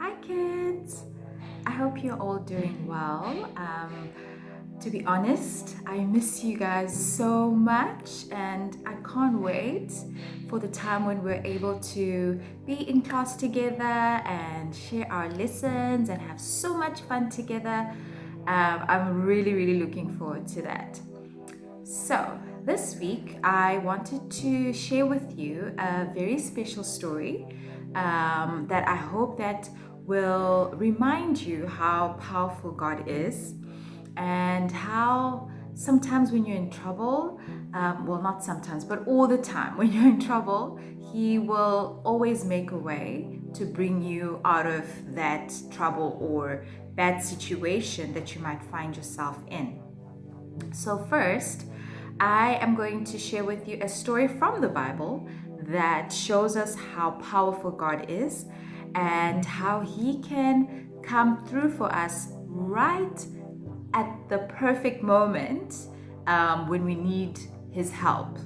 Hi kids! I hope you're all doing well. To be honest, I miss you guys so much and I can't wait for the time when we're able to be in class together and share our lessons and have so much fun together. I'm really looking forward to that. So, this week I wanted to share with you a very special story that I hope that will remind you how powerful God is and how sometimes when you're in trouble, well, not sometimes, but all the time, when you're in trouble, He will always make a way to bring you out of that trouble or bad situation that you might find yourself in. So, first, I am going to share with you a story from the Bible that shows us how powerful God is and how He can come through for us right at the perfect moment when we need His help.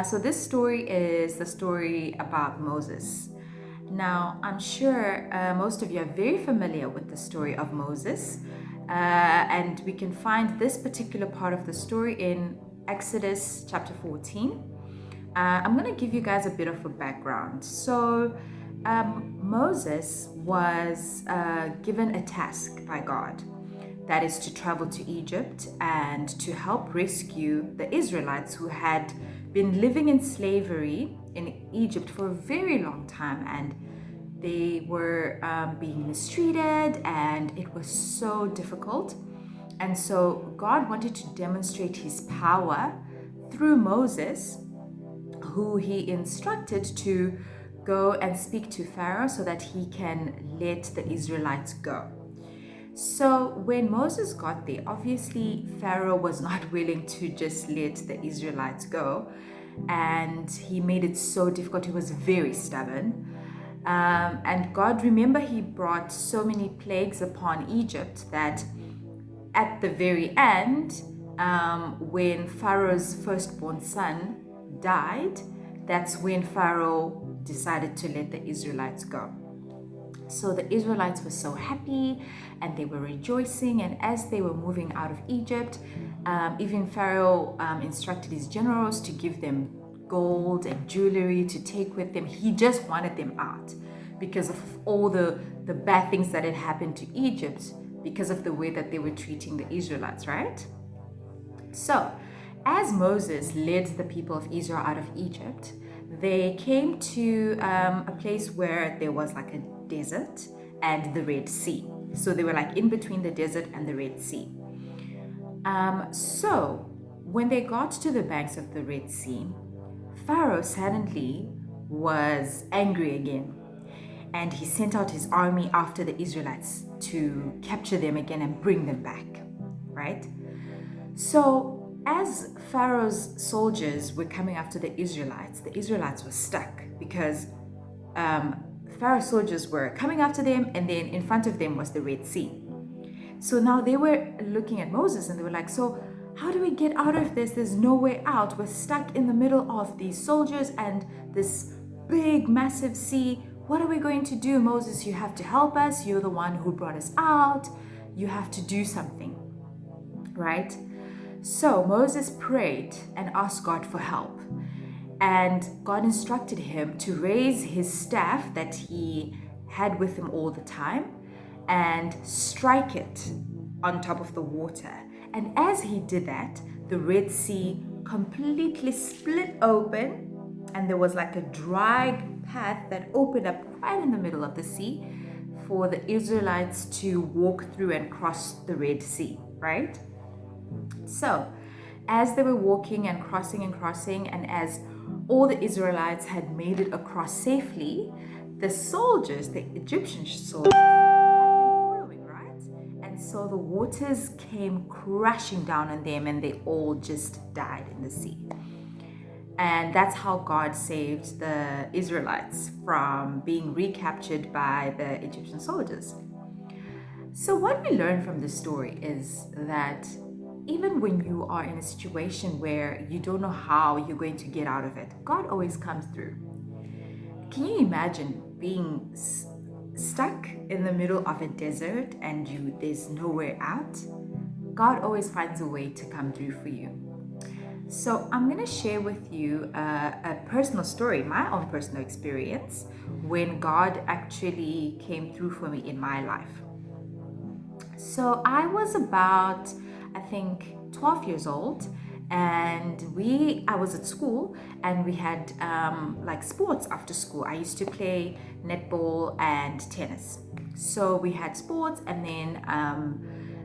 So, this story is the story about Moses. Now, I'm sure most of you are very familiar with the story of Moses, and we can find this particular part of the story in Exodus chapter 14. I'm going to give you guys a bit of a background. So, Moses was given a task by God, that is to travel to Egypt and to help rescue the Israelites who had been living in slavery in Egypt for a very long time, and they were being mistreated and it was so difficult. And so God wanted to demonstrate His power through Moses, who He instructed to go and speak to Pharaoh so that he can let the Israelites go. So when Moses got there, obviously Pharaoh was not willing to just let the Israelites go, and he made it so difficult. He was very stubborn. And God, remember, He brought so many plagues upon Egypt that at the very end, when Pharaoh's firstborn son died, that's when Pharaoh decided to let the Israelites go. So the Israelites were so happy and they were rejoicing. And as they were moving out of Egypt, even Pharaoh instructed his generals to give them gold and jewelry to take with them. He just wanted them out because of all the bad things that had happened to Egypt because of the way that they were treating the Israelites, right? So, as Moses led the people of Israel out of Egypt, they came to a place where there was like a desert and the Red Sea. So they were like in between the desert and the Red Sea. So when they got to the banks of the Red Sea, Pharaoh suddenly was angry again. And he sent out his army after the Israelites to capture them again and bring them back, right? So, as Pharaoh's soldiers were coming after the Israelites were stuck because Pharaoh's soldiers were coming after them, and then in front of them was the Red Sea. So now they were looking at Moses and they were like, so how do we get out of this? There's no way out. We're stuck in the middle of these soldiers and this big, massive sea. What are we going to do? Moses, you have to help us. You're the one who brought us out. You have to do something, right? So Moses prayed and asked God for help. And God instructed him to raise his staff that he had with him all the time and strike it on top of the water. And as he did that, the Red Sea completely split open, and there was like a dry path that opened up right in the middle of the sea for the Israelites to walk through and cross the Red Sea, right? So, as they were walking and crossing, and as all the Israelites had made it across safely, the soldiers, the Egyptian soldiers, had been following, right? And so the waters came crashing down on them and they all just died in the sea. And that's how God saved the Israelites from being recaptured by the Egyptian soldiers. So, what we learn from this story is that even when you are in a situation where you don't know how you're going to get out of it, God always comes through. Can you imagine being stuck in the middle of a desert and there's nowhere out? God always finds a way to come through for you. So I'm going to share with you a personal story, my own personal experience when God actually came through for me in my life. So I was about, I think, 12 years old, and I was at school, and we had like sports after school. I used to play netball and tennis. So we had sports, and then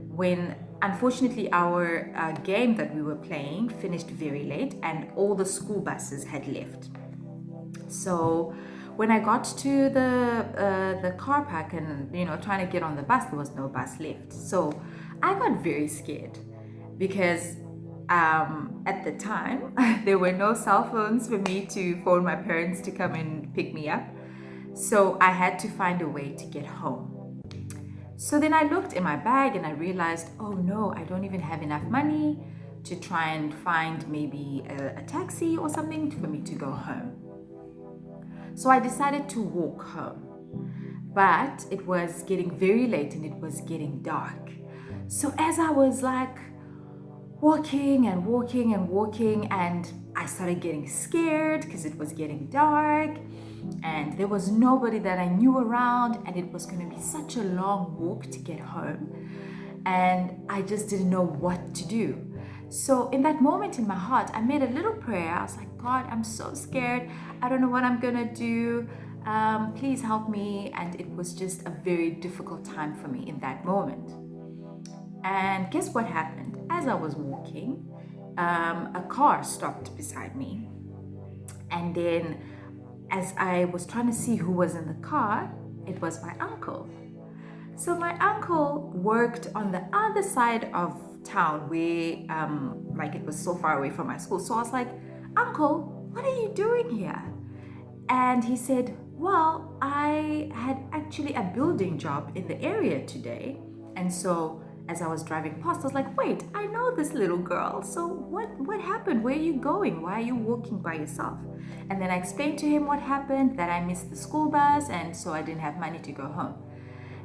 when unfortunately our game that we were playing finished very late, and all the school buses had left. So when I got to the car park and trying to get on the bus, there was no bus left. So I got very scared because at the time there were no cell phones for me to phone my parents to come and pick me up. So I had to find a way to get home. So then I looked in my bag and I realized, oh no, I don't even have enough money to try and find maybe a taxi or something for me to go home. So I decided to walk home. But it was getting very late and it was getting dark. So as I was like walking and walking and walking, and I started getting scared because it was getting dark and there was nobody that I knew around, and it was going to be such a long walk to get home, and I just didn't know what to do. So in that moment in my heart, I made a little prayer. I was like, God, I'm so scared. I don't know what I'm gonna do. Please help me. And it was just a very difficult time for me in that moment. And guess what happened? As I was walking, a car stopped beside me. And then as I was trying to see who was in the car, it was my uncle. So my uncle worked on the other side of town where like it was so far away from my school. So I was like, Uncle, what are you doing here? And he said, well, I had actually a building job in the area today. And so as I was driving past, I was like, wait, I know this little girl. So what happened? Where are you going? Why are you walking by yourself? And then I explained to him what happened, that I missed the school bus and so I didn't have money to go home.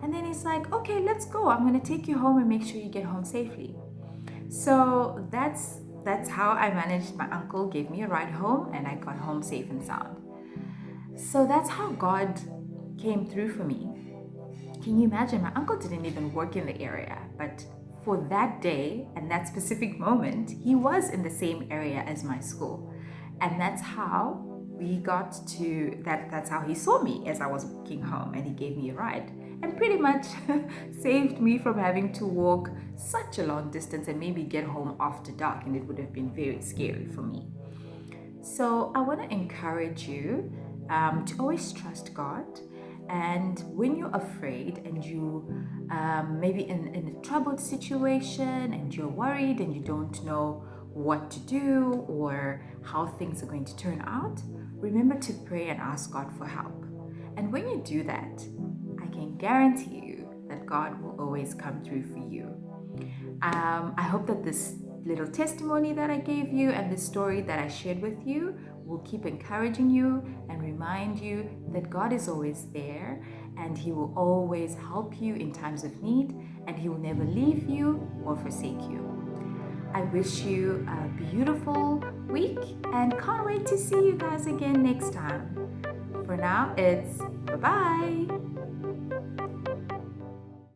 And then he's like, okay, let's go. I'm going to take you home and make sure you get home safely. So that's how I managed. My uncle gave me a ride home and I got home safe and sound. So that's how God came through for me. Can you imagine? My uncle didn't even work in the area, but for that day and that specific moment, he was in the same area as my school. And that's how we got to that's how he saw me as I was walking home, and he gave me a ride and pretty much saved me from having to walk such a long distance and maybe get home after dark, and it would have been very scary for me. So I want to encourage you to always trust God. And when you're afraid and you maybe in a troubled situation and you're worried and you don't know what to do or how things are going to turn out, remember to pray and ask God for help. And when you do that, I can guarantee you that God will always come through for you. I hope that this little testimony that I gave you and the story that I shared with you will keep encouraging you and remind you that God is always there and He will always help you in times of need, and He will never leave you or forsake you. I wish you a beautiful week and can't wait to see you guys again next time. For now, it's bye-bye.